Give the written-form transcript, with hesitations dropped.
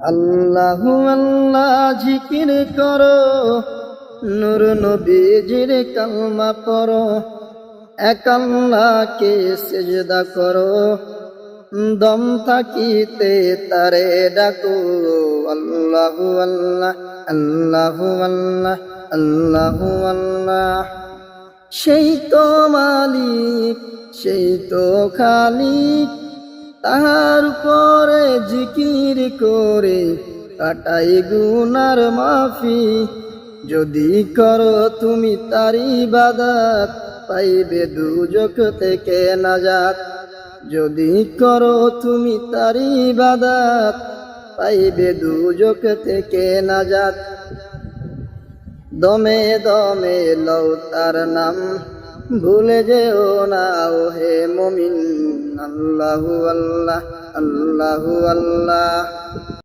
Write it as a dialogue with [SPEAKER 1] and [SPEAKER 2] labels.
[SPEAKER 1] আল্লাহু আল্লাহ জিকির করো, নূর নবীজির কালমা পড়ো, এক আল্লাহকে সিজদা করো, দম থাকিতে তারে ডাকো। আল্লাহু আল্লাহ আল্লাহু আল্লাহ আল্লাহু আল্লাহ। সেই তো মালিক, সেই তো খালিক, তাহার পরে জিকির করে কাটাই গুনার মাফি। যদি করো তুমি তার ইবাদত, পাইবে দুজক থেকে নাজাত। যদি করো তুমি তার ইবাদত, পাইবে দুজক থেকে নাজাত। দমে দমে লও তার নাম, ভুলে যেও না ও হে মুমিন। আল্লাহু আল্লাহ আল্লাহু আল্লাহ।